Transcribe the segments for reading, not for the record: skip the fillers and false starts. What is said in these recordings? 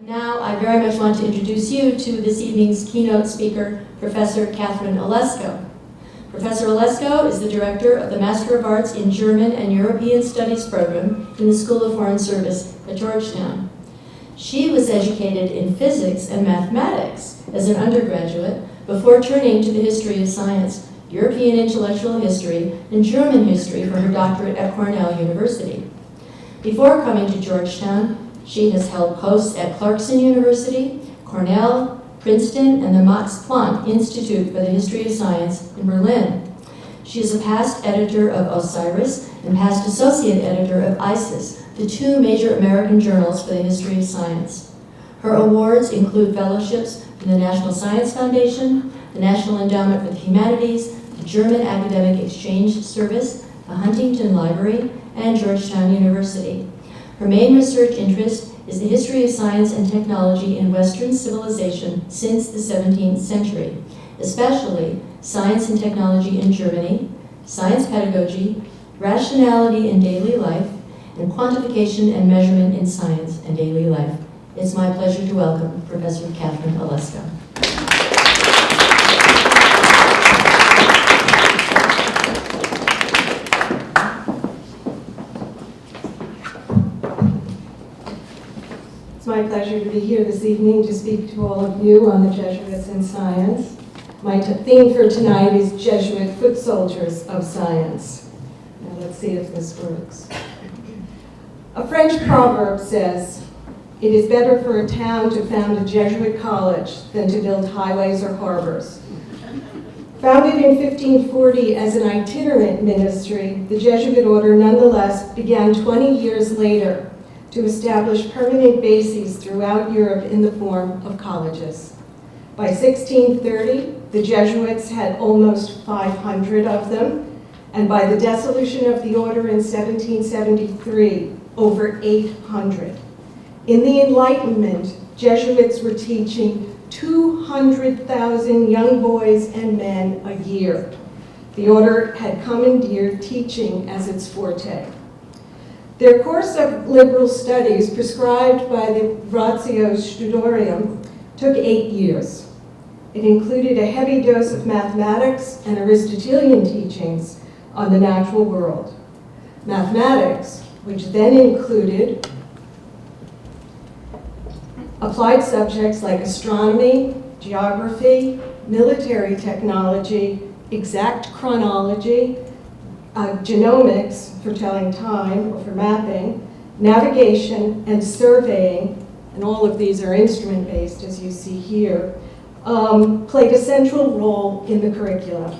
Now, I very much want to introduce you to this evening's keynote speaker, Professor Kathryn Olesko. Professor Olesko is the director of the Master of Arts in German and European Studies program in the School of Foreign Service at Georgetown. She was educated in physics and mathematics as an undergraduate before turning to the history of science, European intellectual history, and German history for her doctorate at Cornell University. Before coming to Georgetown, she has held posts at Clarkson University, Cornell, Princeton, and the Max Planck Institute for the History of Science in Berlin. She is a past editor of Osiris and past associate editor of ISIS, the two major American journals for the history of science. Her awards include fellowships from the National Science Foundation, the National Endowment for the Humanities, the German Academic Exchange Service, the Huntington Library, and Georgetown University. Her main research interest is the history of science and technology in Western civilization since the 17th century, especially science and technology in Germany, science pedagogy, rationality in daily life, and quantification and measurement in science and daily life. It's my pleasure to welcome Professor Kathryn Olesko. It's my pleasure to be here this evening to speak to all of you on the Jesuits in science. My theme for tonight is Jesuit Foot Soldiers of Science. Now let's see if this works. A French proverb says, "It is better for a town to found a Jesuit college than to build highways or harbors." Founded in 1540 as an itinerant ministry, the Jesuit order nonetheless began 20 years later to establish permanent bases throughout Europe in the form of colleges. By 1630, the Jesuits had almost 500 of them, and by the dissolution of the order in 1773, over 800. In the Enlightenment, Jesuits were teaching 200,000 young boys and men a year. The order had commandeered teaching as its forte. Their course of liberal studies, prescribed by the Ratio Studiorum, took 8 years. It included a heavy dose of mathematics and Aristotelian teachings on the natural world. Mathematics, which then included applied subjects like astronomy, geography, military technology, exact chronology, genomics for telling time or for mapping, navigation, and surveying, and all of these are instrument-based as you see here, played a central role in the curriculum.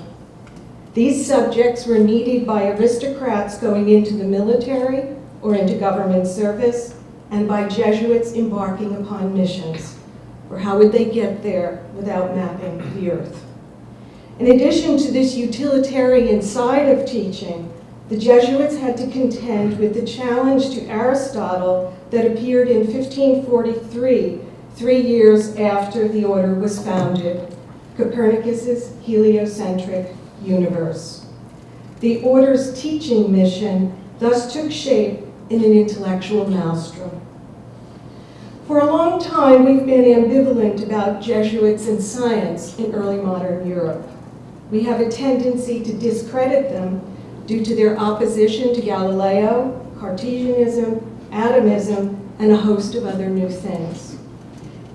These subjects were needed by aristocrats going into the military or into government service, and by Jesuits embarking upon missions. Or how would they get there without mapping the earth? In addition to this utilitarian side of teaching, the Jesuits had to contend with the challenge to Aristotle that appeared in 1543, 3 years after the order was founded, Copernicus's heliocentric universe. The order's teaching mission thus took shape in an intellectual maelstrom. For a long time, we've been ambivalent about Jesuits in science in early modern Europe. We have a tendency to discredit them due to their opposition to Galileo, Cartesianism, atomism, and a host of other new things.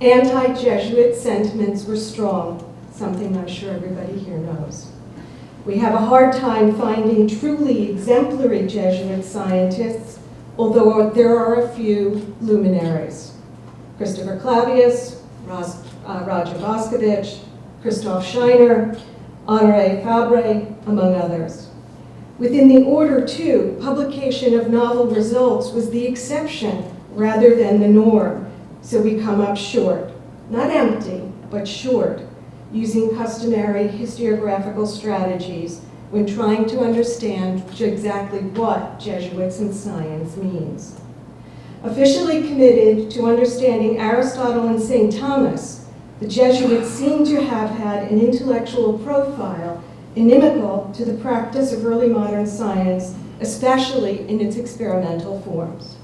Anti-Jesuit sentiments were strong, something I'm sure everybody here knows. We have a hard time finding truly exemplary Jesuit scientists, although there are a few luminaries. Christopher Clavius, Roger Boscovich, Christoph Scheiner, Honoré Fabre, among others. Within the order, too, publication of novel results was the exception rather than the norm, so we come up short. Not empty, but short, using customary historiographical strategies when trying to understand exactly what Jesuits in science means. Officially committed to understanding Aristotle and St. Thomas, the Jesuits seem to have had an intellectual profile inimical to the practice of early modern science, especially in its experimental forms.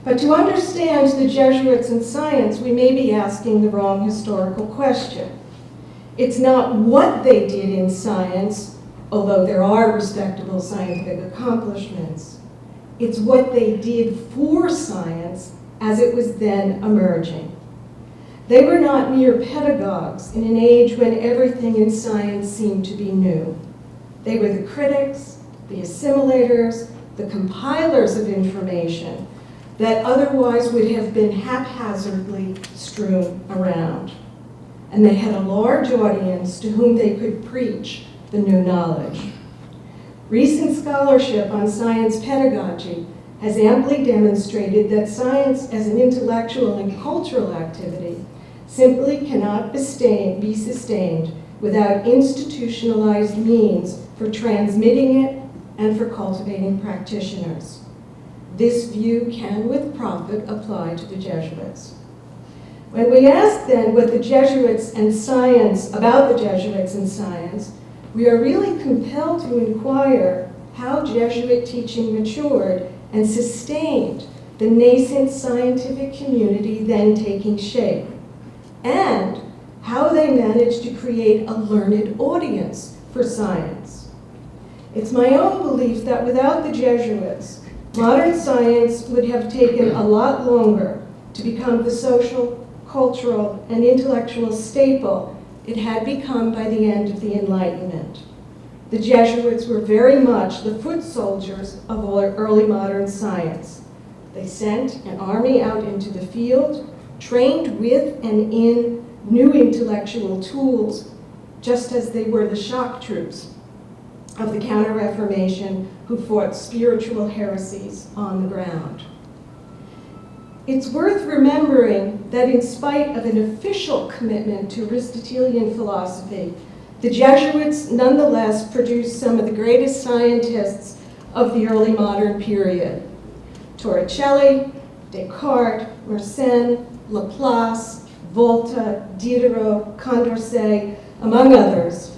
But to understand the Jesuits in science, we may be asking the wrong historical question. It's not what they did in science, although there are respectable scientific accomplishments. It's what they did for science as it was then emerging. They were not mere pedagogues in an age when everything in science seemed to be new. They were the critics, the assimilators, the compilers of information that otherwise would have been haphazardly strewn around. And they had a large audience to whom they could preach the new knowledge. Recent scholarship on science pedagogy has amply demonstrated that science as an intellectual and cultural activity simply cannot be sustained without institutionalized means for transmitting it and for cultivating practitioners. This view can, with profit, apply to the Jesuits. When we ask then what the Jesuits and science, about the Jesuits and science, we are really compelled to inquire how Jesuit teaching matured and sustained the nascent scientific community then taking shape, and how they managed to create a learned audience for science. It's my own belief that without the Jesuits, modern science would have taken a lot longer to become the social, cultural, and intellectual staple it had become by the end of the Enlightenment. The Jesuits were very much the foot soldiers of early modern science. They sent an army out into the field, trained with and in new intellectual tools, just as they were the shock troops of the Counter-Reformation who fought spiritual heresies on the ground. It's worth remembering that in spite of an official commitment to Aristotelian philosophy, the Jesuits nonetheless produced some of the greatest scientists of the early modern period. Torricelli, Descartes, Mersenne, Laplace, Volta, Diderot, Condorcet, among others,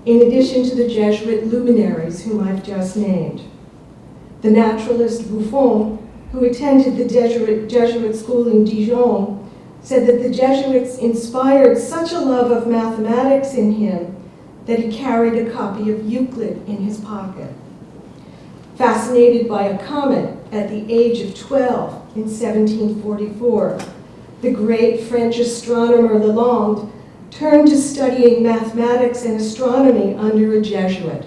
in addition to the Jesuit luminaries whom I've just named. The naturalist Buffon, who attended the Jesuit school in Dijon, said that the Jesuits inspired such a love of mathematics in him that he carried a copy of Euclid in his pocket. Fascinated by a comet at the age of 12 in 1744, the great French astronomer Lalande turned to studying mathematics and astronomy under a Jesuit.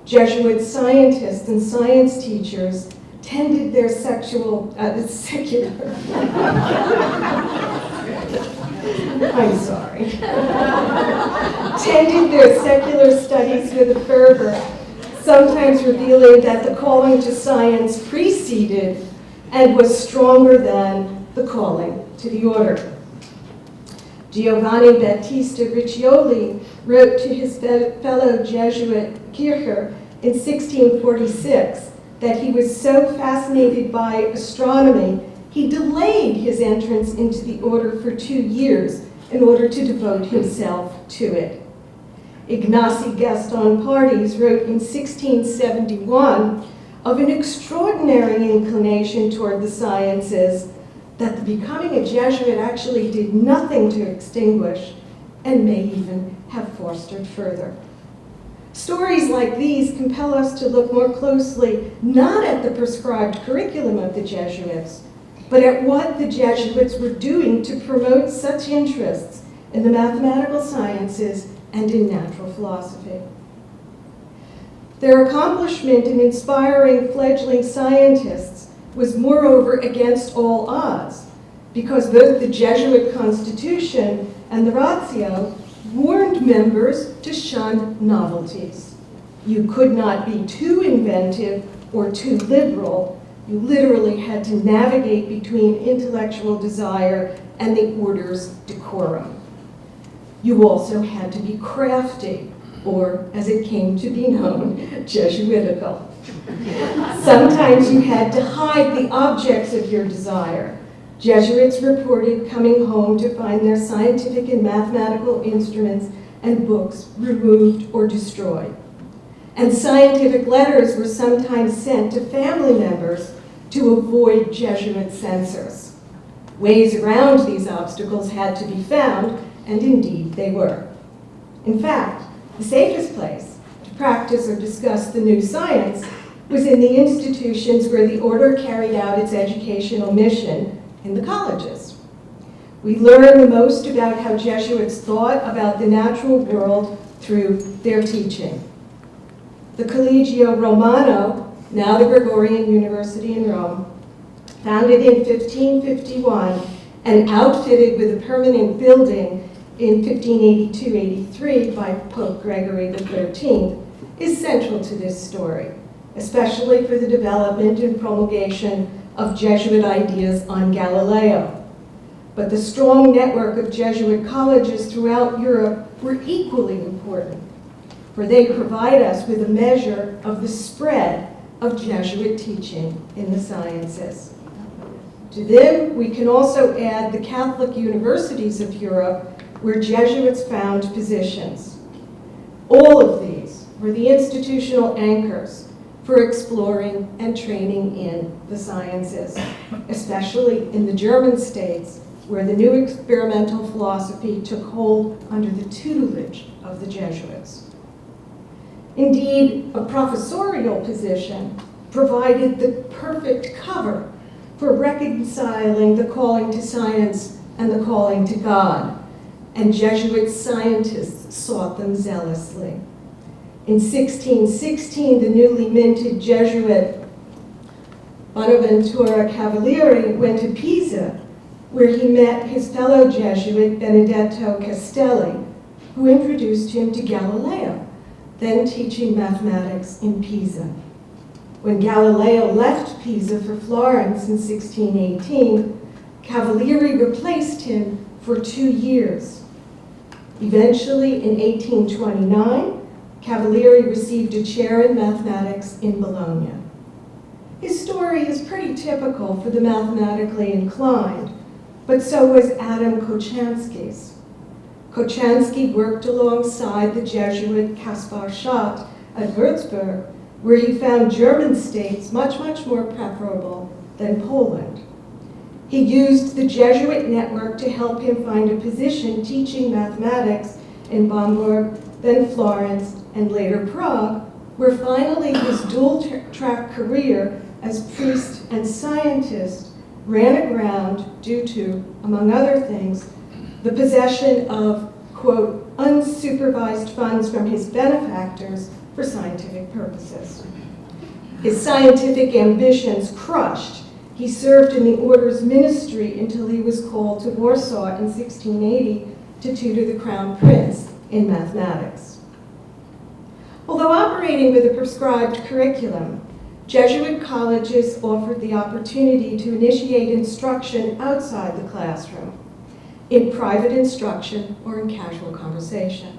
Jesuit scientists and science teachers tended their secular I'm sorry. Tended their secular studies with a fervor, sometimes revealing that the calling to science preceded and was stronger than the calling to the order. Giovanni Battista Riccioli wrote to his fellow Jesuit Kircher in 1646 that he was so fascinated by astronomy, he delayed his entrance into the order for 2 years in order to devote himself to it. Ignacy Gaston Pardies wrote in 1671 of an extraordinary inclination toward the sciences that the becoming a Jesuit actually did nothing to extinguish and may even have fostered further. Stories like these compel us to look more closely not at the prescribed curriculum of the Jesuits, but at what the Jesuits were doing to promote such interests in the mathematical sciences and in natural philosophy. Their accomplishment in inspiring fledgling scientists was moreover against all odds, because both the Jesuit constitution and the Ratio warned members to shun novelties. You could not be too inventive or too liberal. You literally had to navigate between intellectual desire and the order's decorum. You also had to be crafty, or as it came to be known, Jesuitical. Sometimes you had to hide the objects of your desire. Jesuits reported coming home to find their scientific and mathematical instruments and books removed or destroyed. And scientific letters were sometimes sent to family members to avoid Jesuit censors. Ways around these obstacles had to be found, and indeed they were. In fact, the safest place to practice or discuss the new science was in the institutions where the order carried out its educational mission, in the colleges. We learn the most about how Jesuits thought about the natural world through their teaching. The Collegio Romano, now the Gregorian University in Rome, founded in 1551 and outfitted with a permanent building in 1582-83 by Pope Gregory XIII, is central to this story, especially for the development and promulgation of Jesuit ideas on Galileo. But the strong network of Jesuit colleges throughout Europe were equally important, for they provide us with a measure of the spread of Jesuit teaching in the sciences. To them, we can also add the Catholic universities of Europe, where Jesuits found positions. All of these were the institutional anchors for exploring and training in the sciences, especially in the German states, where the new experimental philosophy took hold under the tutelage of the Jesuits. Indeed, a professorial position provided the perfect cover for reconciling the calling to science and the calling to God, and Jesuit scientists sought them zealously. In 1616, the newly minted Jesuit Bonaventura Cavalieri went to Pisa, where he met his fellow Jesuit Benedetto Castelli, who introduced him to Galileo, then teaching mathematics in Pisa. When Galileo left Pisa for Florence in 1618, Cavalieri replaced him for 2 years. Eventually, in 1829, Cavalieri received a chair in mathematics in Bologna. His story is pretty typical for the mathematically inclined, but so was Adam Kochanski's. Kochanski worked alongside the Jesuit Kaspar Schott at Würzburg, where he found German states much more preferable than Poland. He used the Jesuit network to help him find a position teaching mathematics in Bamberg, then Florence, and later Prague, where finally his dual-track career as priest and scientist ran aground due to, among other things, the possession of, quote, unsupervised funds from his benefactors for scientific purposes. His scientific ambitions crushed, he served in the order's ministry until he was called to Warsaw in 1680 to tutor the Crown Prince in mathematics. Although operating with a prescribed curriculum, Jesuit colleges offered the opportunity to initiate instruction outside the classroom, in private instruction or in casual conversation.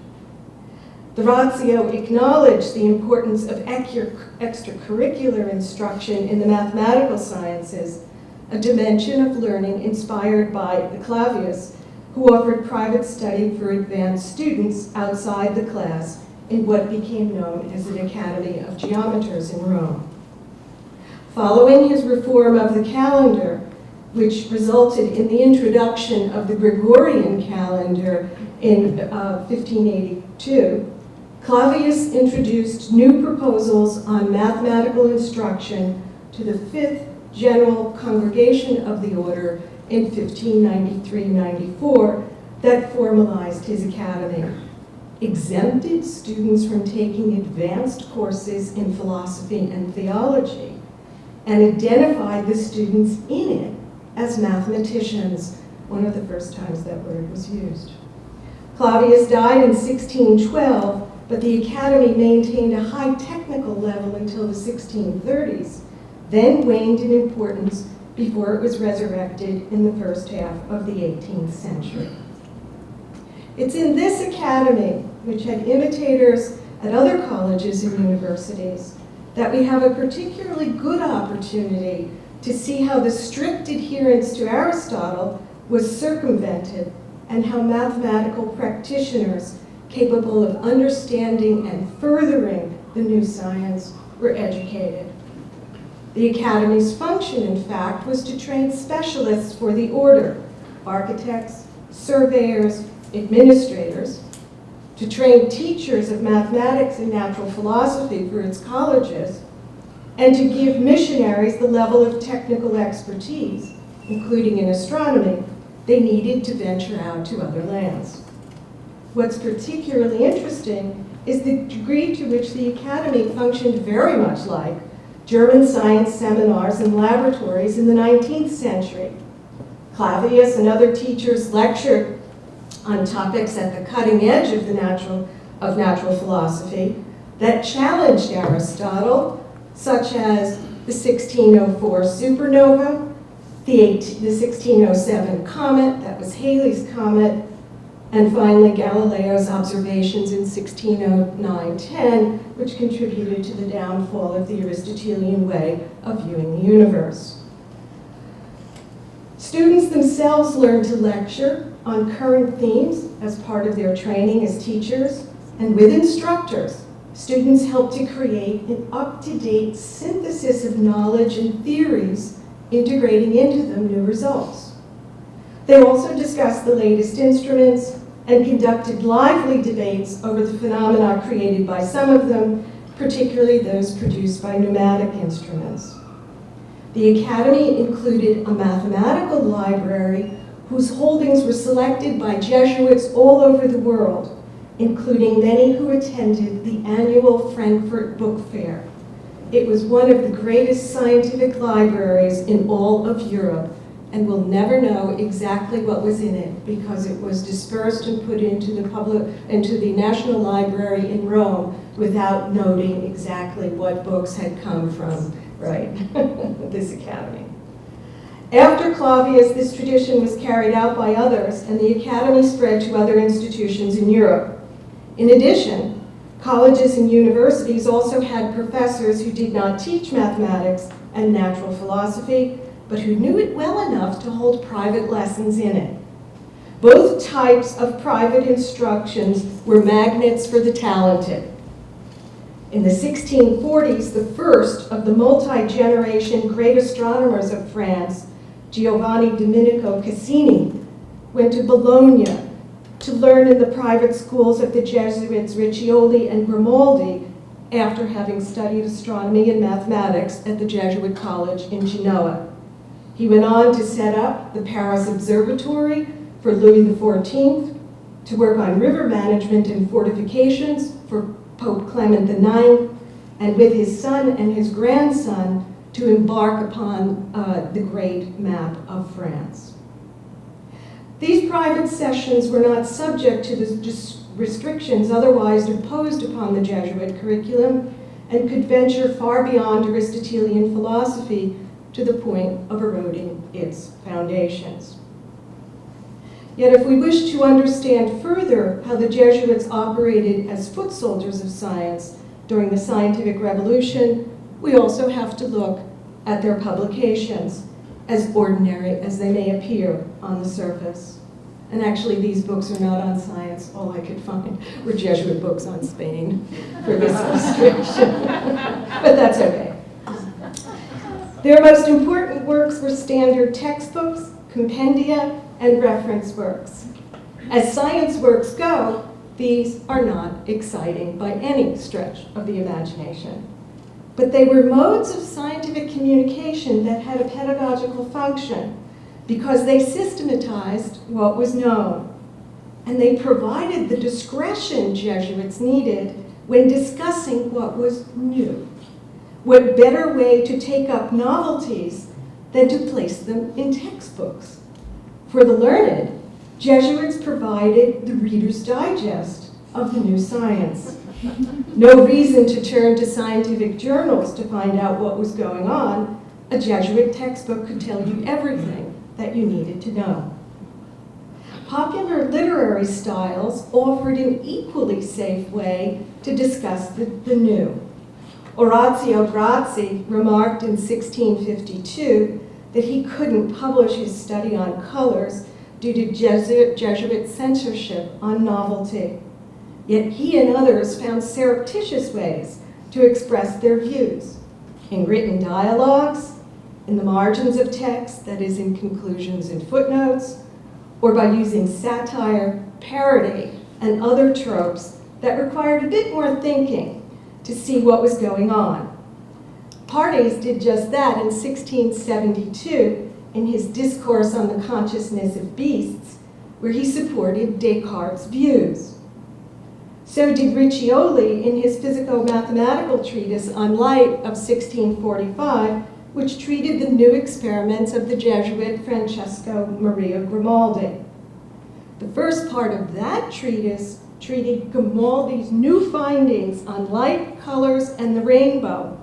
The Ratio acknowledged the importance of extracurricular instruction in the mathematical sciences, a dimension of learning inspired by the Clavius, who offered private study for advanced students outside the class in what became known as an Academy of Geometers in Rome. Following his reform of the calendar, which resulted in the introduction of the Gregorian calendar in 1582, Clavius introduced new proposals on mathematical instruction to the Fifth General Congregation of the Order in 1593-94 that formalized his academy, exempted students from taking advanced courses in philosophy and theology, and identified the students in it as mathematicians, one of the first times that word was used. Clavius died in 1612, but the academy maintained a high technical level until the 1630s, then waned in importance before it was resurrected in the first half of the 18th century. It's in this academy, which had imitators at other colleges and universities, that we have a particularly good opportunity to see how the strict adherence to Aristotle was circumvented and how mathematical practitioners capable of understanding and furthering the new science were educated. The Academy's function, in fact, was to train specialists for the order, architects, surveyors, administrators, to train teachers of mathematics and natural philosophy for its colleges, and to give missionaries the level of technical expertise, including in astronomy, they needed to venture out to other lands. What's particularly interesting is the degree to which the Academy functioned very much like German science seminars and laboratories in the 19th century. Clavius and other teachers lectured on topics at the cutting edge of natural philosophy that challenged Aristotle, such as the 1604 supernova, the 1607 comet, that was Halley's comet, and finally Galileo's observations in 1609-10, which contributed to the downfall of the Aristotelian way of viewing the universe. Students themselves learned to lecture on current themes as part of their training as teachers, and with instructors, students helped to create an up-to-date synthesis of knowledge and theories, integrating into them new results. They also discussed the latest instruments and conducted lively debates over the phenomena created by some of them, particularly those produced by pneumatic instruments. The Academy included a mathematical library whose holdings were selected by Jesuits all over the world, including many who attended the annual Frankfurt Book Fair. It was one of the greatest scientific libraries in all of Europe, and we'll never know exactly what was in it because it was dispersed and put into the National Library in Rome without noting exactly what books had come from, right, this academy. After Clavius, this tradition was carried out by others, and the academy spread to other institutions in Europe. In addition, colleges and universities also had professors who did not teach mathematics and natural philosophy, but who knew it well enough to hold private lessons in it. Both types of private instructions were magnets for the talented. In the 1640s, the first of the multi-generation great astronomers of France, Giovanni Domenico Cassini, went to Bologna to learn in the private schools of the Jesuits Riccioli and Grimaldi after having studied astronomy and mathematics at the Jesuit College in Genoa. He went on to set up the Paris Observatory for Louis XIV, to work on river management and fortifications for Pope Clement IX, and with his son and his grandson to embark upon the great map of France. These private sessions were not subject to the restrictions otherwise imposed upon the Jesuit curriculum and could venture far beyond Aristotelian philosophy to the point of eroding its foundations. Yet if we wish to understand further how the Jesuits operated as foot soldiers of science during the scientific revolution, we also have to look at their publications, as ordinary as they may appear on the surface. And actually, these books are not on science. All I could find were Jesuit books on Spain for this illustration. But that's okay. Their most important works were standard textbooks, compendia, and reference works. As science works go, these are not exciting by any stretch of the imagination. But they were modes of scientific communication that had a pedagogical function because they systematized what was known, and they provided the discretion Jesuits needed when discussing what was new. What better way to take up novelties than to place them in textbooks? For the learned, Jesuits provided the Reader's Digest of the new science. No reason to turn to scientific journals to find out what was going on. A Jesuit textbook could tell you everything that you needed to know. Popular literary styles offered an equally safe way to discuss the new. Orazio Grazzi remarked in 1652 that he couldn't publish his study on colors due to Jesuit censorship on novelty. Yet he and others found surreptitious ways to express their views. in written dialogues, in the margins of text, that is, in conclusions and footnotes, or by using satire, parody, and other tropes that required a bit more thinking to see what was going on. Pardes did just that in 1672 in his Discourse on the Consciousness of Beasts, where he supported Descartes' views. So did Riccioli in his physico-mathematical treatise on light of 1645, which treated the new experiments of the Jesuit Francesco Maria Grimaldi. The first part of that treatise treated Grimaldi's new findings on light, colors, and the rainbow,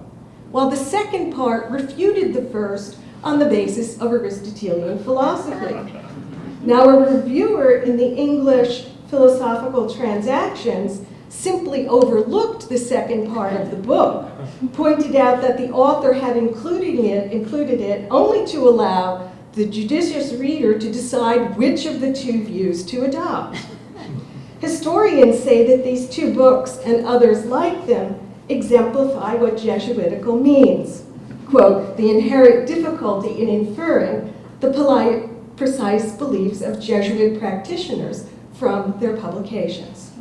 while the second part refuted the first on the basis of Aristotelian philosophy. Now, a reviewer in the English Philosophical Transactions simply overlooked the second part of the book, pointed out that the author had included it only to allow the judicious reader to decide which of the two views to adopt. Historians say that these two books and others like them exemplify what Jesuitical means. Quote, the inherent difficulty in inferring the precise beliefs of Jesuit practitioners from their publications.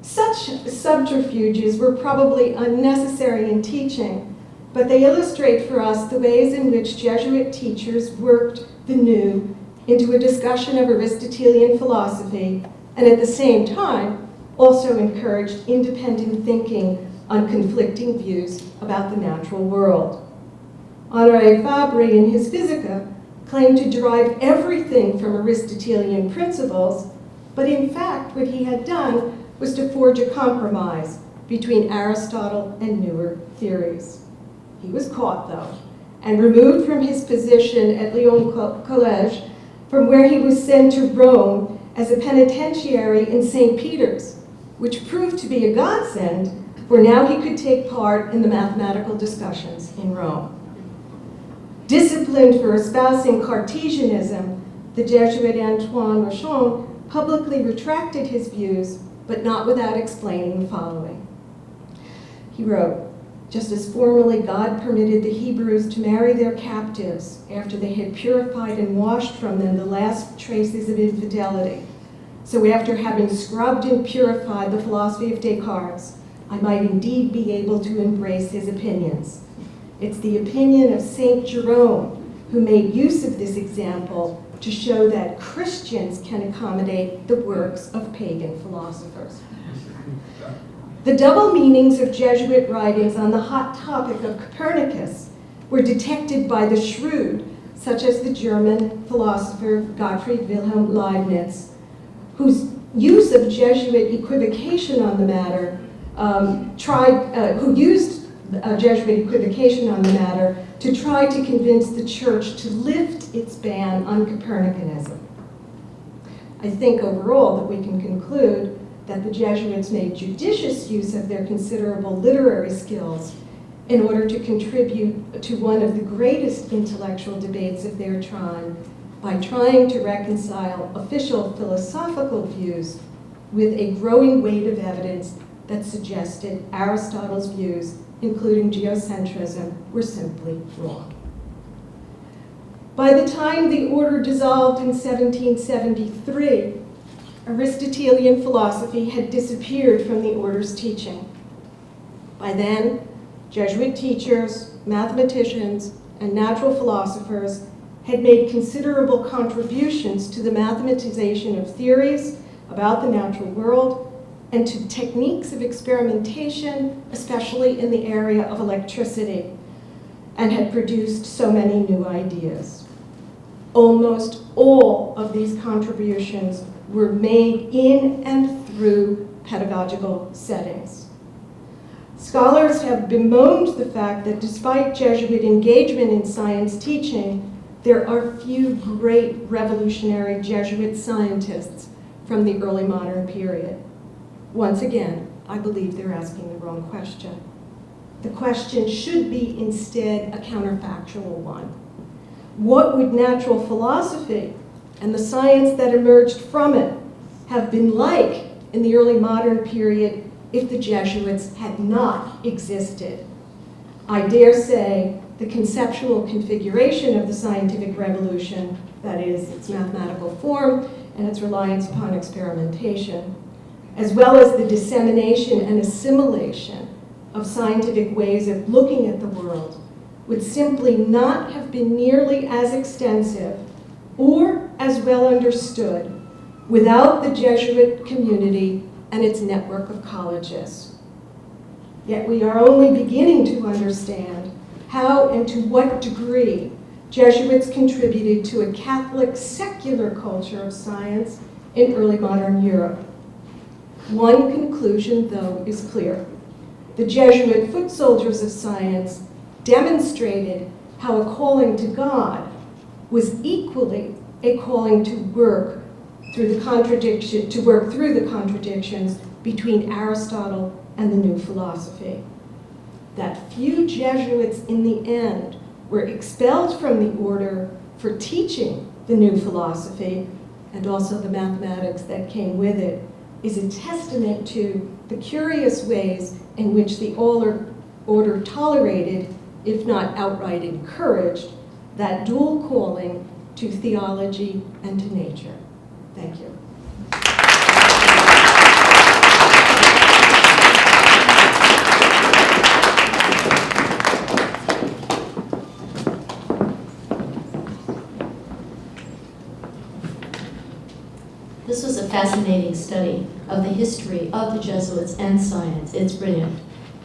Such subterfuges were probably unnecessary in teaching, but they illustrate for us the ways in which Jesuit teachers worked the new into a discussion of Aristotelian philosophy, and at the same time also encouraged independent thinking on conflicting views about the natural world. Honoré Fabry, in his Physica, claimed to derive everything from Aristotelian principles, but in fact what he had done was to forge a compromise between Aristotle and newer theories. He was caught, though, and removed from his position at Lyon College, from where he was sent to Rome as a penitentiary in St. Peter's, which proved to be a godsend, for now he could take part in the mathematical discussions in Rome. Disciplined for espousing Cartesianism, the Jesuit Antoine Rochon publicly retracted his views, but not without explaining the following. He wrote, just as formerly God permitted the Hebrews to marry their captives after they had purified and washed from them the last traces of infidelity, so after having scrubbed and purified the philosophy of Descartes, I might indeed be able to embrace his opinions. It's the opinion of Saint Jerome who made use of this example to show that Christians can accommodate the works of pagan philosophers. The double meanings of Jesuit writings on the hot topic of Copernicus were detected by the shrewd, such as the German philosopher Gottfried Wilhelm Leibniz, whose use of Jesuit equivocation on the matter, who used Jesuit equivocation on the matter to try to convince the Church to lift its ban on Copernicanism. I think overall that we can conclude that the Jesuits made judicious use of their considerable literary skills in order to contribute to one of the greatest intellectual debates of their time by trying to reconcile official philosophical views with a growing weight of evidence that suggested Aristotle's views, including geocentrism, were simply wrong. By the time the order dissolved in 1773, Aristotelian philosophy had disappeared from the order's teaching. By then, Jesuit teachers, mathematicians, and natural philosophers had made considerable contributions to the mathematization of theories about the natural world and to techniques of experimentation, especially in the area of electricity, and had produced so many new ideas. Almost all of these contributions were made in and through pedagogical settings. Scholars have bemoaned the fact that despite Jesuit engagement in science teaching, there are few great revolutionary Jesuit scientists from the early modern period. Once again, I believe they're asking the wrong question. The question should be instead a counterfactual one. What would natural philosophy and the science that emerged from it have been like in the early modern period if the Jesuits had not existed? I dare say the conceptual configuration of the scientific revolution, that is, its mathematical form and its reliance upon experimentation, as well as the dissemination and assimilation of scientific ways of looking at the world, would simply not have been nearly as extensive or as well understood without the Jesuit community and its network of colleges. Yet we are only beginning to understand how and to what degree Jesuits contributed to a Catholic secular culture of science in early modern Europe. One conclusion, though, is clear. The Jesuit foot soldiers of science demonstrated how a calling to God was equally a calling to work through the contradictions between Aristotle and the new philosophy. That few Jesuits in the end were expelled from the order for teaching the new philosophy and also the mathematics that came with it is a testament to the curious ways in which the order tolerated, if not outright encouraged, that dual calling to theology and to nature. Thank you. This was a fascinating study of the history of the Jesuits and science. It's brilliant.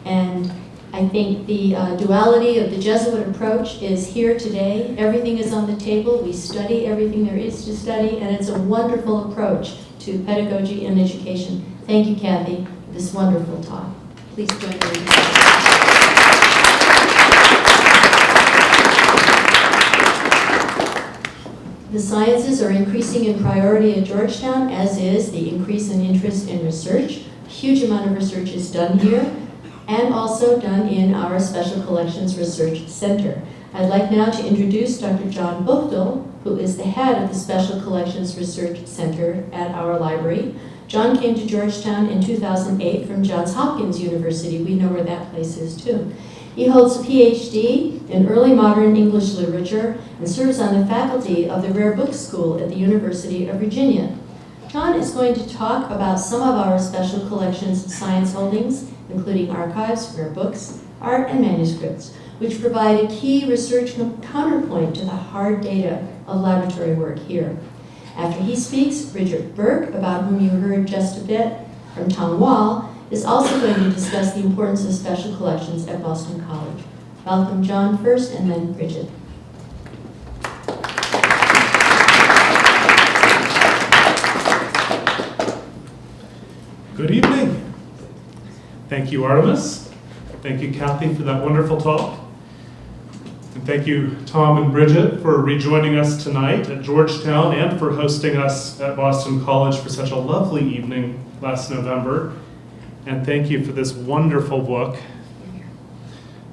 And I think the duality of the Jesuit approach is here today. Everything is on the table. We study everything there is to study, and it's a wonderful approach to pedagogy and education. Thank you, Kathy, for this wonderful talk. Please join me. The sciences are increasing in priority at Georgetown, as is the increase in interest in research. A huge amount of research is done here, and also done in our Special Collections Research Center. I'd like now to introduce Dr. John Buchtel, who is the head of the Special Collections Research Center at our library. John came to Georgetown in 2008 from Johns Hopkins University. We know where that place is too. He holds a PhD in early modern English literature and serves on the faculty of the Rare Book School at the University of Virginia. John is going to talk about some of our Special Collections science holdings, including archives, rare books, art, and manuscripts, which provide a key research counterpoint to the hard data of laboratory work here. After he speaks, Bridget Burke, about whom you heard just a bit from Tom Wall, is also going to discuss the importance of special collections at Boston College. Welcome John first, and then Bridget. Good evening. Thank you, Artemis. Thank you, Kathy, for that wonderful talk. And thank you, Tom and Bridget, for rejoining us tonight at Georgetown and for hosting us at Boston College for such a lovely evening last November. And thank you for this wonderful book,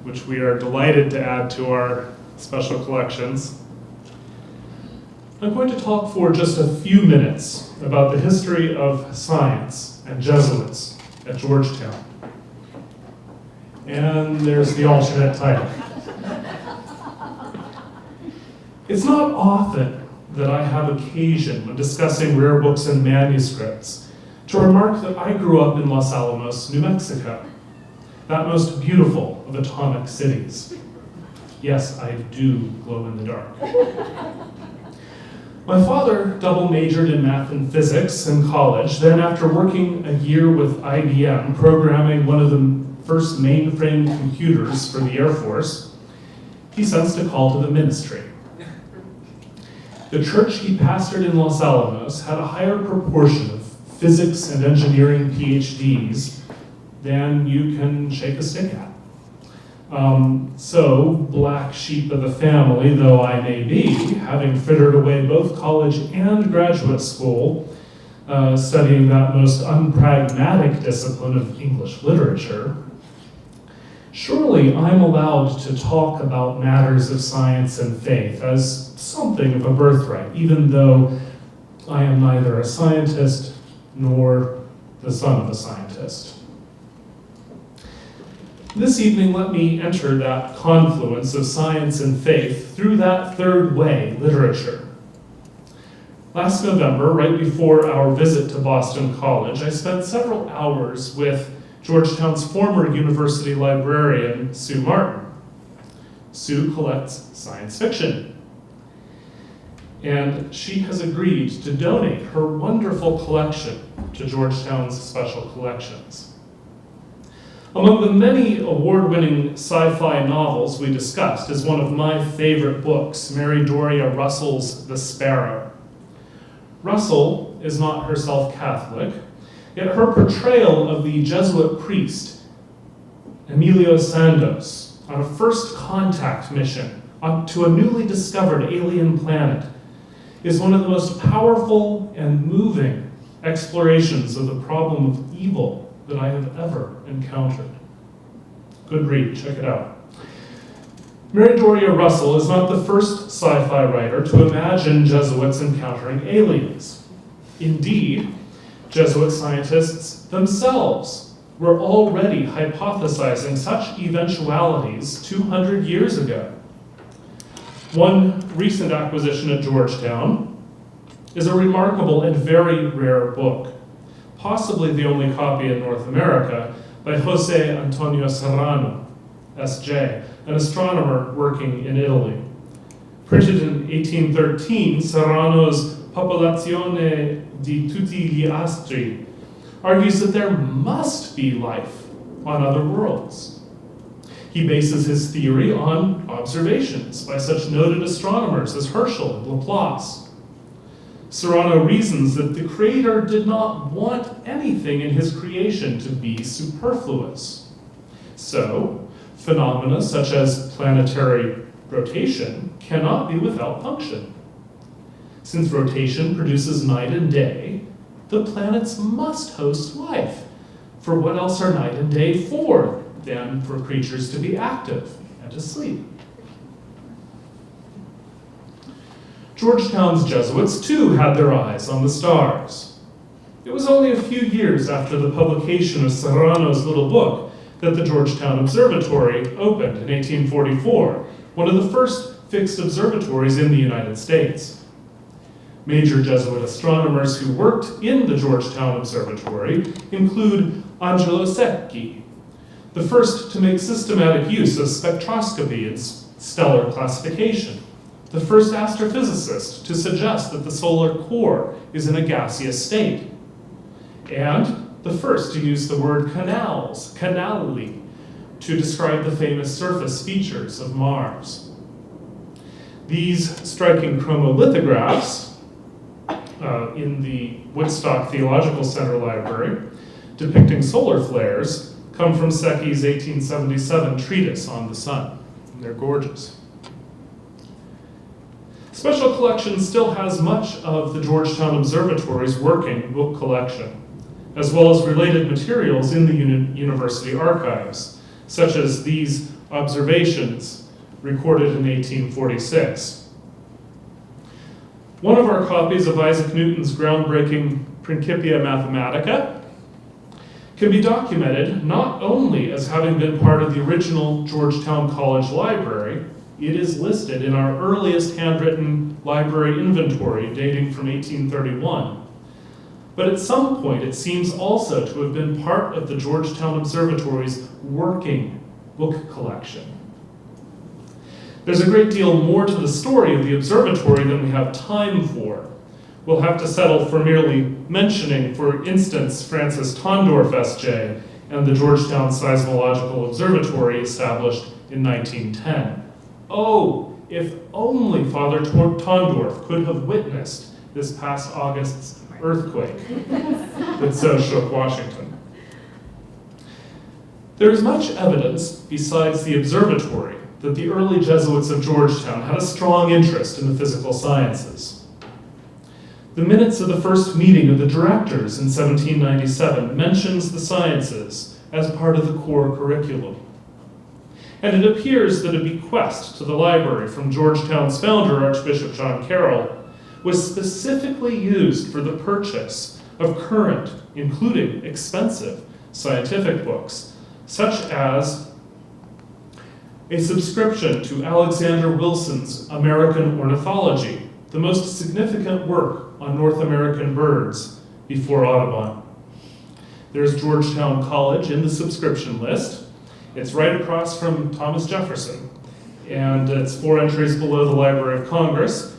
which we are delighted to add to our special collections. I'm going to talk for just a few minutes about the history of science and Jesuits at Georgetown. And there's the alternate title. It's not often that I have occasion when discussing rare books and manuscripts to remark that I grew up in Los Alamos, New Mexico, that most beautiful of atomic cities. Yes, I do glow in the dark. My father double majored in math and physics in college. Then after working a year with IBM, programming one of the first mainframe computers for the Air Force, he sensed a call to the ministry. The church he pastored in Los Alamos had a higher proportion of physics and engineering PhDs than you can shake a stick at. So, black sheep of the family though I may be, having frittered away both college and graduate school, studying that most unpragmatic discipline of English literature, surely I'm allowed to talk about matters of science and faith as something of a birthright, even though I am neither a scientist nor the son of a scientist. This evening, let me enter that confluence of science and faith through that third way, literature. Last November, right before our visit to Boston College, I spent several hours with Georgetown's former university librarian, Sue Martin. Sue collects science fiction, and she has agreed to donate her wonderful collection to Georgetown's Special Collections. Among the many award-winning sci-fi novels we discussed is one of my favorite books, Mary Doria Russell's The Sparrow. Russell is not herself Catholic, yet her portrayal of the Jesuit priest, Emilio Santos, on a first contact mission to a newly discovered alien planet is one of the most powerful and moving explorations of the problem of evil that I have ever encountered. Good read, check it out. Mary Doria Russell is not the first sci-fi writer to imagine Jesuits encountering aliens. Indeed, Jesuit scientists themselves were already hypothesizing such eventualities 200 years ago. One recent acquisition at Georgetown is a remarkable and very rare book, possibly the only copy in North America, by Jose Antonio Serrano, S.J., an astronomer working in Italy. Printed in 1813, Serrano's Popolazione di tutti gli astri argues that there must be life on other worlds. He bases his theory on observations by such noted astronomers as Herschel and Laplace. Serrano reasons that the Creator did not want anything in his creation to be superfluous. So, phenomena such as planetary rotation cannot be without function. Since rotation produces night and day, the planets must host life. For what else are night and day for than for creatures to be active and to sleep? Georgetown's Jesuits too had their eyes on the stars. It was only a few years after the publication of Serrano's little book that the Georgetown Observatory opened in 1844, one of the first fixed observatories in the United States. Major Jesuit astronomers who worked in the Georgetown Observatory include Angelo Secchi, the first to make systematic use of spectroscopy in stellar classification, the first astrophysicist to suggest that the solar core is in a gaseous state, and the first to use the word canals, canali, to describe the famous surface features of Mars. These striking chromolithographs in the Woodstock Theological Center Library depicting solar flares come from Secchi's 1877 treatise on the sun. And they're gorgeous. Special Collections still has much of the Georgetown Observatory's working book collection, as well as related materials in the university archives, such as these observations recorded in 1846. One of our copies of Isaac Newton's groundbreaking Principia Mathematica can be documented not only as having been part of the original Georgetown College Library, it is listed in our earliest handwritten library inventory dating from 1831. But at some point, it seems also to have been part of the Georgetown Observatory's working book collection. There's a great deal more to the story of the observatory than we have time for. We'll have to settle for merely mentioning, for instance, Francis Tondorf, S.J., and the Georgetown Seismological Observatory established in 1910. Oh, if only Father Tondorf could have witnessed this past August's earthquake that so shook Washington. There is much evidence, besides the observatory, that the early Jesuits of Georgetown had a strong interest in the physical sciences. The minutes of the first meeting of the directors in 1797 mentions the sciences as part of the core curriculum. And it appears that a bequest to the library from Georgetown's founder, Archbishop John Carroll, was specifically used for the purchase of current, including expensive, scientific books, such as a subscription to Alexander Wilson's American Ornithology, the most significant work on North American birds before Audubon. There's Georgetown College in the subscription list. It's right across from Thomas Jefferson, and it's 4 entries below the Library of Congress.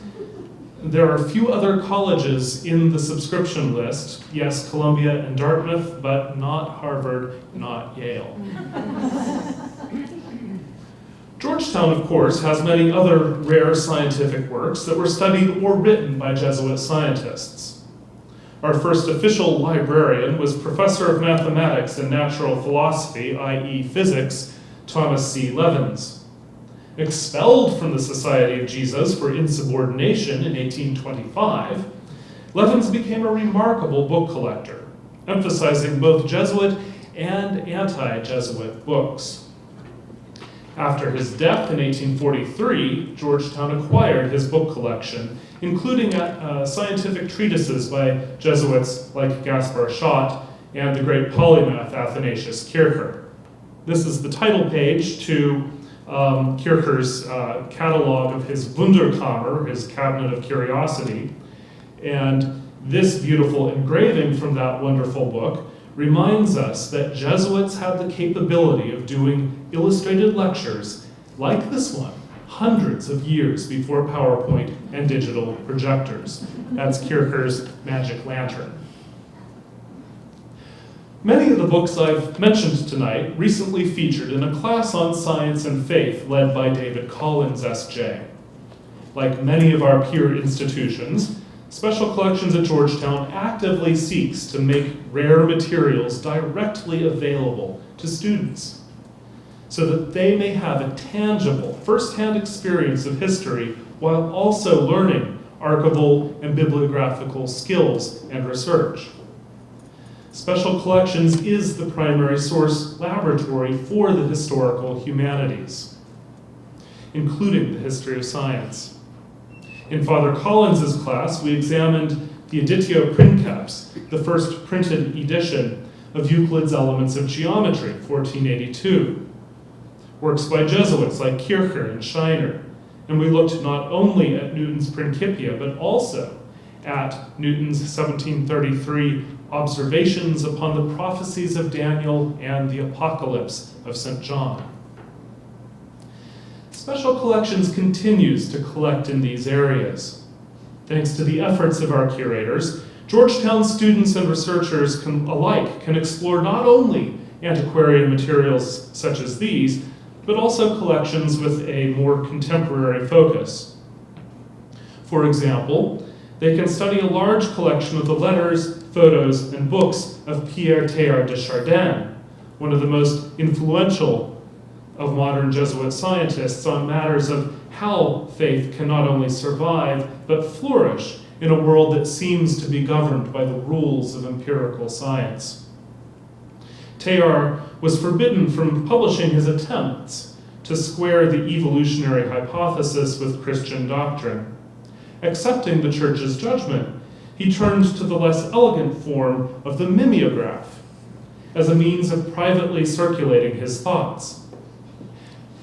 There are a few other colleges in the subscription list. Yes, Columbia and Dartmouth, but not Harvard, not Yale. Georgetown, of course, has many other rare scientific works that were studied or written by Jesuit scientists. Our first official librarian was Professor of Mathematics and Natural Philosophy, i.e. Physics, Thomas C. Levins. Expelled from the Society of Jesus for insubordination in 1825, Levins became a remarkable book collector, emphasizing both Jesuit and anti-Jesuit books. After his death in 1843, Georgetown acquired his book collection, including scientific treatises by Jesuits like Gaspar Schott and the great polymath Athanasius Kircher. This is the title page to Kircher's catalog of his Wunderkammer, his Cabinet of Curiosity. And this beautiful engraving from that wonderful book reminds us that Jesuits had the capability of doing illustrated lectures like this one hundreds of years before PowerPoint and digital projectors. That's Kircher's Magic Lantern. Many of the books I've mentioned tonight recently featured in a class on science and faith led by David Collins, S.J. Like many of our peer institutions, Special Collections at Georgetown actively seeks to make rare materials directly available to students so that they may have a tangible, first-hand experience of history while also learning archival and bibliographical skills and research. Special Collections is the primary source laboratory for the historical humanities, including the history of science. In Father Collins's class, we examined the Editio Princeps, the first printed edition of Euclid's Elements of Geometry, 1482. Works by Jesuits like Kircher and Scheiner, and we looked not only at Newton's Principia, but also at Newton's 1733 Observations upon the Prophecies of Daniel and the Apocalypse of St. John. Special Collections continues to collect in these areas. Thanks to the efforts of our curators, Georgetown students and researchers alike can explore not only antiquarian materials such as these, but also collections with a more contemporary focus. For example, they can study a large collection of the letters, photos, and books of Pierre Teilhard de Chardin, one of the most influential of modern Jesuit scientists on matters of how faith can not only survive, but flourish in a world that seems to be governed by the rules of empirical science. Teilhard was forbidden from publishing his attempts to square the evolutionary hypothesis with Christian doctrine. Accepting the Church's judgment, he turned to the less elegant form of the mimeograph as a means of privately circulating his thoughts.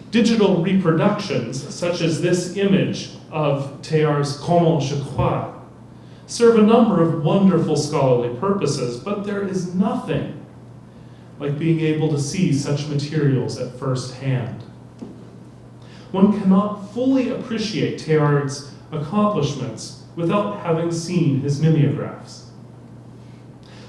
Digital reproductions, such as this image of Teilhard's Comment je crois, serve a number of wonderful scholarly purposes, but there is nothing like being able to see such materials at first hand. One cannot fully appreciate Teilhard's accomplishments without having seen his mimeographs.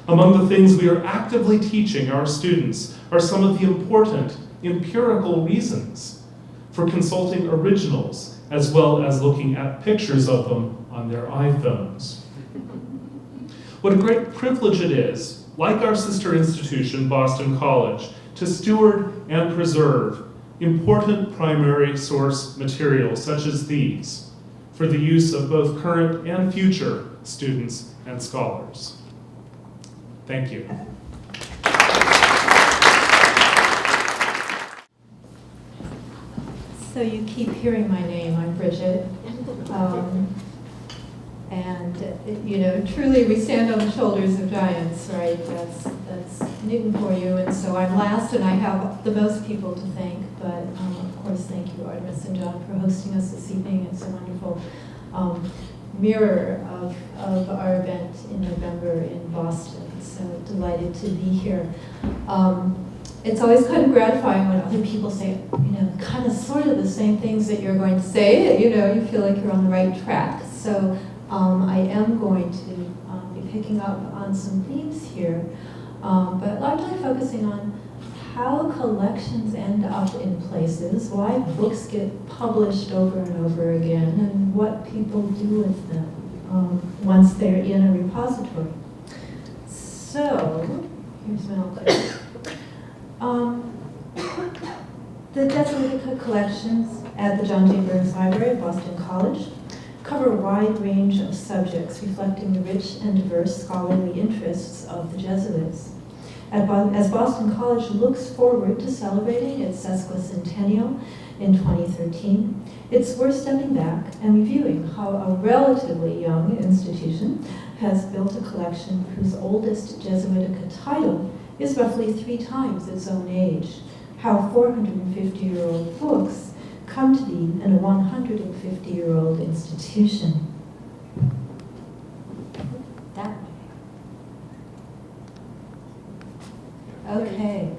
Among the things we are actively teaching our students are some of the important empirical reasons for consulting originals, as well as looking at pictures of them on their iPhones. What a great privilege it is, like our sister institution, Boston College, to steward and preserve important primary source materials such as these for the use of both current and future students and scholars. Thank you. So you keep hearing my name. I'm Bridget. Truly we stand on the shoulders of giants, right? That's Newton for you. And so I'm last and I have the most people to thank, but of course, thank you, Artemis and John, for hosting us this evening. It's a wonderful mirror of our event in November in Boston. So delighted to be here. It's always kind of gratifying when other people say, kind of sort of the same things that you're going to say. You feel like you're on the right track. So I am going to be picking up on some themes here, but largely focusing on how collections end up in places, why books get published over and over again, and what people do with them once they're in a repository. So, here's my old clip. The Jesuit collections at the John J. Burns Library at Boston College cover a wide range of subjects reflecting the rich and diverse scholarly interests of the Jesuits. As Boston College looks forward to celebrating its sesquicentennial in 2013, it's worth stepping back and reviewing how a relatively young institution has built a collection whose oldest Jesuitic title is roughly 3 times its own age, how 450-year-old books come to be in a 150-year-old institution. That way. Okay.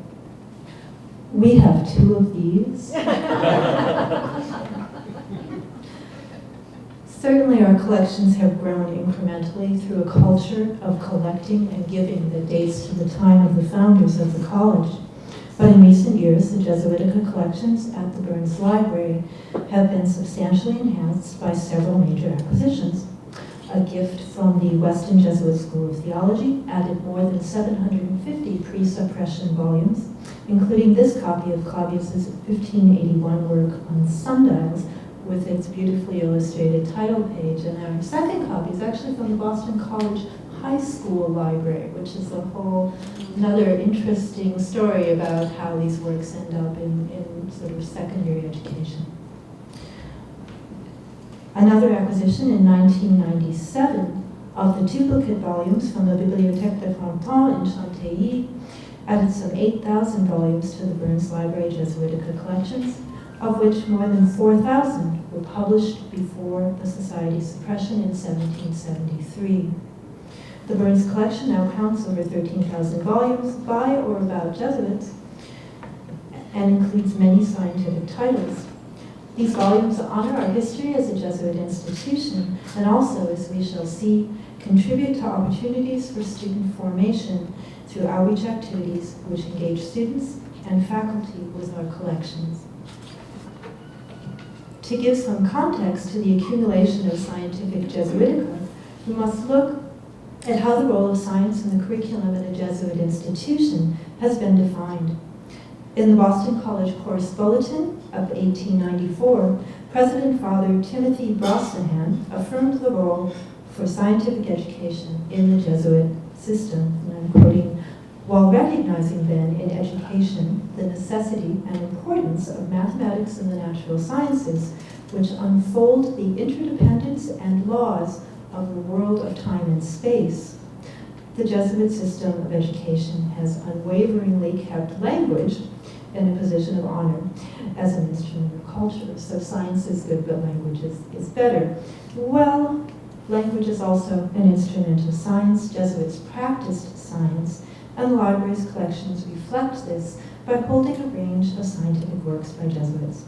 We have 2 of these. Certainly our collections have grown incrementally through a culture of collecting and giving that dates to the time of the founders of the college. But in recent years, the Jesuitic collections at the Burns Library have been substantially enhanced by several major acquisitions. A gift from the Weston Jesuit School of Theology added more than 750 pre-suppression volumes, including this copy of Clavius's 1581 work on sundials with its beautifully illustrated title page. And our second copy is actually from the Boston College High School Library, which is another interesting story about how these works end up in sort of secondary education. Another acquisition in 1997 of the duplicate volumes from the Bibliothèque de Printemps in Chantilly added some 8,000 volumes to the Burns Library Jesuitica collections, of which more than 4,000 were published before the Society's suppression in 1773. The Burns collection now counts over 13,000 volumes by or about Jesuits and includes many scientific titles. These volumes honor our history as a Jesuit institution and also, as we shall see, contribute to opportunities for student formation through outreach activities which engage students and faculty with our collections. To give some context to the accumulation of scientific Jesuitica, we must look at how the role of science in the curriculum at a Jesuit institution has been defined. In the Boston College Course Bulletin of 1894, President Father Timothy Brosnahan affirmed the role for scientific education in the Jesuit system, and I'm quoting, while recognizing then in education the necessity and importance of mathematics and the natural sciences, which unfold the interdependence and laws of the world of time and space. The Jesuit system of education has unwaveringly kept language in a position of honor as an instrument of culture. So science is good, but language is better. Well, language is also an instrument of science. Jesuits practiced science, and the library's collections reflect this by holding a range of scientific works by Jesuits.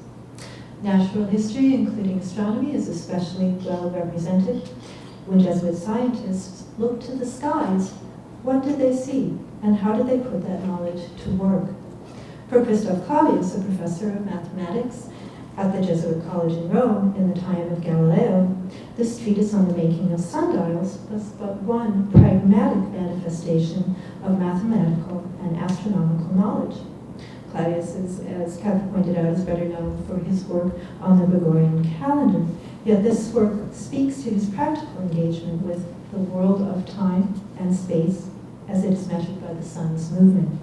Natural history, including astronomy, is especially well represented. When Jesuit scientists looked to the skies, what did they see, and how did they put that knowledge to work? For Christoph Clavius, a professor of mathematics at the Jesuit College in Rome in the time of Galileo, this treatise on the making of sundials was but one pragmatic manifestation of mathematical and astronomical knowledge. Clavius, as Kathryn pointed out, is better known for his work on the Gregorian calendar. Yet this work speaks to his practical engagement with the world of time and space as it is measured by the sun's movement.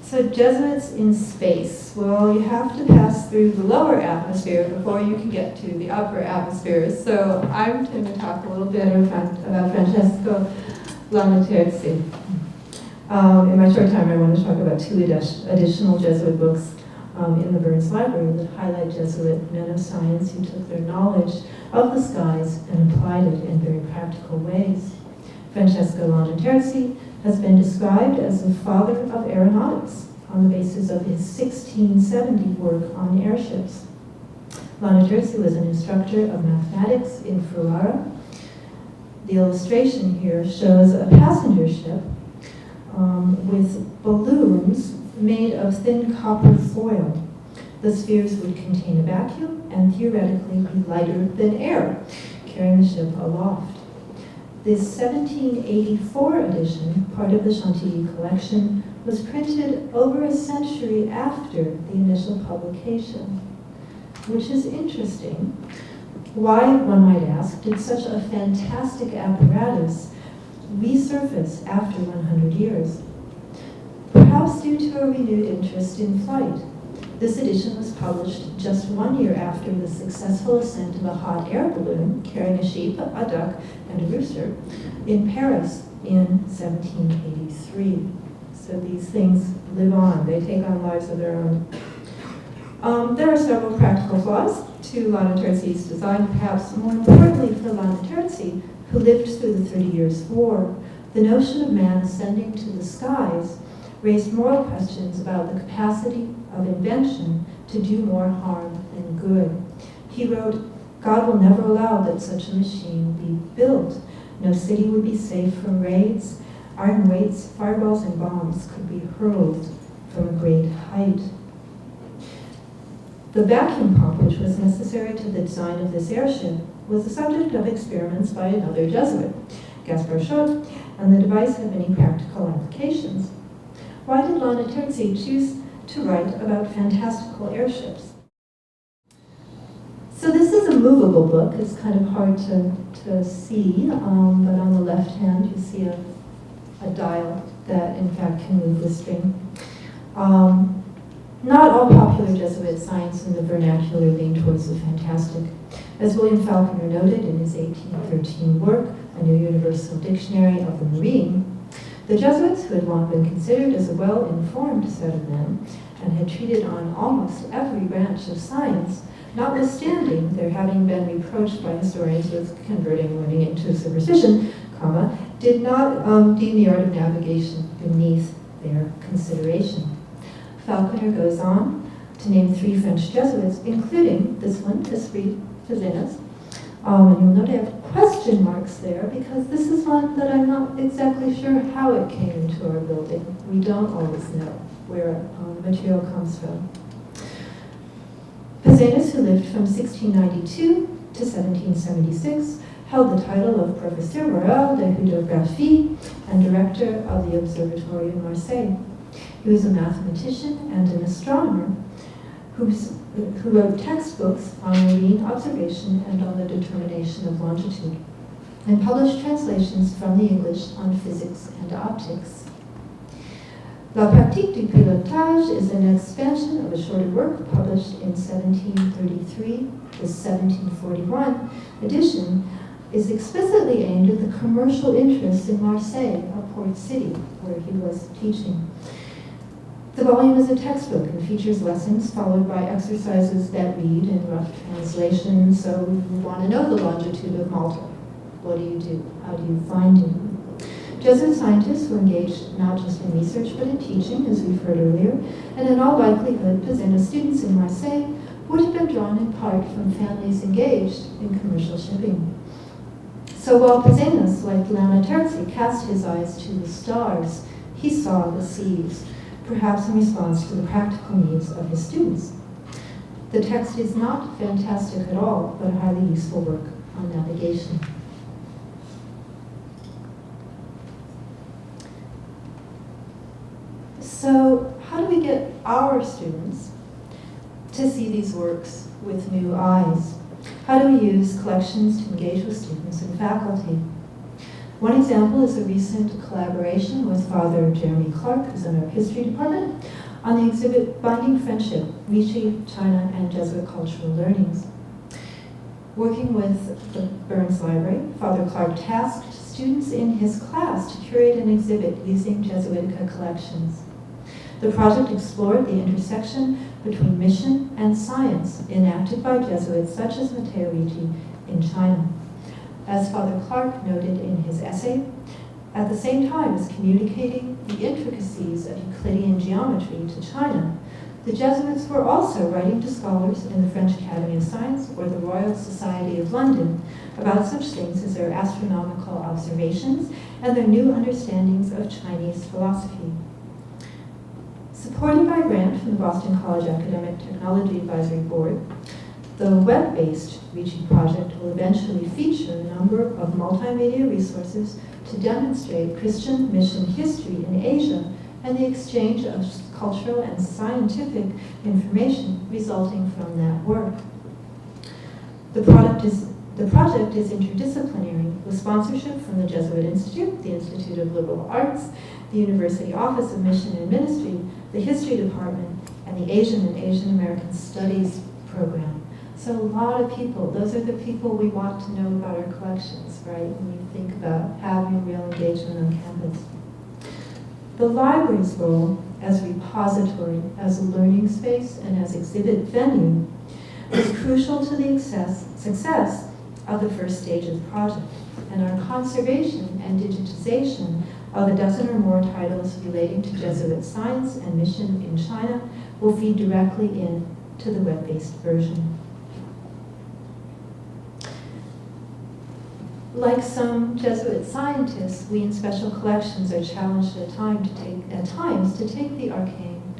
So Jesuits in space. Well, you have to pass through the lower atmosphere before you can get to the upper atmosphere. So I'm going to talk a little bit about Francesco Lamaterzi. In my short time, I want to talk about two additional Jesuit books in the Burns Library that highlight Jesuit men of science who took their knowledge of the skies and applied it in very practical ways. Francesco Lanterzi has been described as the father of aeronautics on the basis of his 1670 work on airships. Lanterzi was an instructor of mathematics in Ferrara. The illustration here shows a passenger ship with balloons made of thin copper foil. The spheres would contain a vacuum and theoretically be lighter than air, carrying the ship aloft. This 1784 edition, part of the Chantilly collection, was printed over a century after the initial publication, which is interesting. Why, one might ask, did such a fantastic apparatus resurface after 100 years? Perhaps due to a renewed interest in flight. This edition was published just 1 year after the successful ascent of a hot air balloon carrying a sheep, a duck, and a rooster in Paris in 1783. So these things live on. They take on lives of their own. There are several practical flaws to Lanterzi's design, perhaps more importantly for Lanterzi, who lived through the 30 Years' War. The notion of man ascending to the skies raised moral questions about the capacity of invention to do more harm than good. He wrote, "God will never allow that such a machine be built. No city would be safe from raids. Iron weights, fireballs, and bombs could be hurled from a great height." The vacuum pump, which was necessary to the design of this airship, was the subject of experiments by another Jesuit, Gaspar Schott, and the device had many practical applications. Why did Lanterzi choose to write about fantastical airships? So this is a movable book. It's kind of hard to see, but on the left hand you see a dial that in fact can move the string. Not all popular Jesuit science in the vernacular lean towards the fantastic. As William Falconer noted in his 1813 work, A New Universal Dictionary of the Marine, the Jesuits, who had long been considered as a well-informed set of men and had treated on almost every branch of science, notwithstanding their having been reproached by historians with converting learning into superstition, did not deem the art of navigation beneath their consideration. Falconer goes on to name 3 French Jesuits, including this one, Esprit Fazenas. And you'll note I have question marks there because this is one that I'm not exactly sure how it came into our building. We don't always know where material comes from. Fazenas, who lived from 1692 to 1776, held the title of Professeur Royal de Hydrographie and director of the Observatory in Marseille. He was a mathematician and an astronomer who wrote textbooks on marine observation and on the determination of longitude, and published translations from the English on physics and optics. La pratique du pilotage is an expansion of a shorter work published in 1733. The 1741 edition is explicitly aimed at the commercial interests in Marseille, a port city where he was teaching. The volume is a textbook and features lessons followed by exercises that read in rough translation. So you want to know the longitude of Malta. What do you do? How do you find it? Jesuit scientists were engaged not just in research but in teaching, as we've heard earlier, and in all likelihood, Fazenas students in Marseille would have been drawn in part from families engaged in commercial shipping. So while Fazenas, like Lanterzi, cast his eyes to the stars, he saw the seas, perhaps in response to the practical needs of his students. The text is not fantastic at all, but a highly useful work on navigation. So how do we get our students to see these works with new eyes? How do we use collections to engage with students and faculty? One example is a recent collaboration with Father Jeremy Clark, who's in our history department, on the exhibit Binding Friendship, Vichy, China, and Jesuit Cultural Learnings. Working with the Burns Library, Father Clark tasked students in his class to curate an exhibit using Jesuitica collections. The project explored the intersection between mission and science enacted by Jesuits such as Matteo Ricci in China. As Father Clark noted in his essay, at the same time as communicating the intricacies of Euclidean geometry to China, the Jesuits were also writing to scholars in the French Academy of Science or the Royal Society of London about such things as their astronomical observations and their new understandings of Chinese philosophy. Supported by a grant from the Boston College Academic Technology Advisory Board, the web-based Ricci project will eventually feature a number of multimedia resources to demonstrate Christian mission history in Asia and the exchange of cultural and scientific information resulting from that work. The project is interdisciplinary, with sponsorship from the Jesuit Institute, the Institute of Liberal Arts, the University Office of Mission and Ministry, the History Department, and the Asian and Asian American Studies program. So a lot of people, those are the people we want to know about our collections, right? When you think about having real engagement on campus. The library's role as repository, as a learning space, and as exhibit venue was crucial to the success of the first stage of the project, and our conservation and digitization of a dozen or more titles relating to Jesuit science and mission in China will feed directly into the web-based version. Like some Jesuit scientists, we in special collections are challenged at times to take the arcane,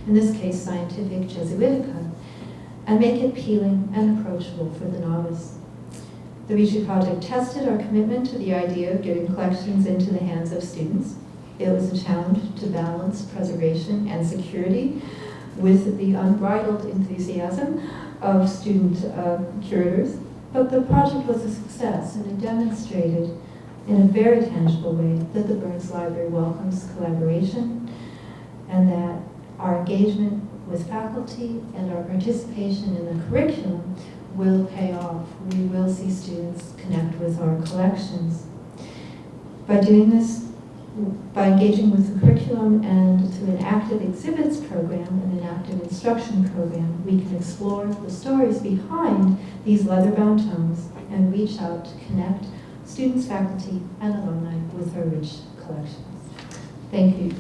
in this case scientific Jesuitica, and make it appealing and approachable for the novice. The Ricci Project tested our commitment to the idea of getting collections into the hands of students. It was a challenge to balance preservation and security with the unbridled enthusiasm of student curators. But the project was a success, and it demonstrated in a very tangible way that the Burns Library welcomes collaboration and that our engagement with faculty and our participation in the curriculum will pay off. We will see students connect with our collections. By doing this, by engaging with the curriculum and through an active exhibits program and an active instruction program, we can explore the stories behind these leather-bound tomes and reach out to connect students, faculty, and alumni with our rich collections. Thank you.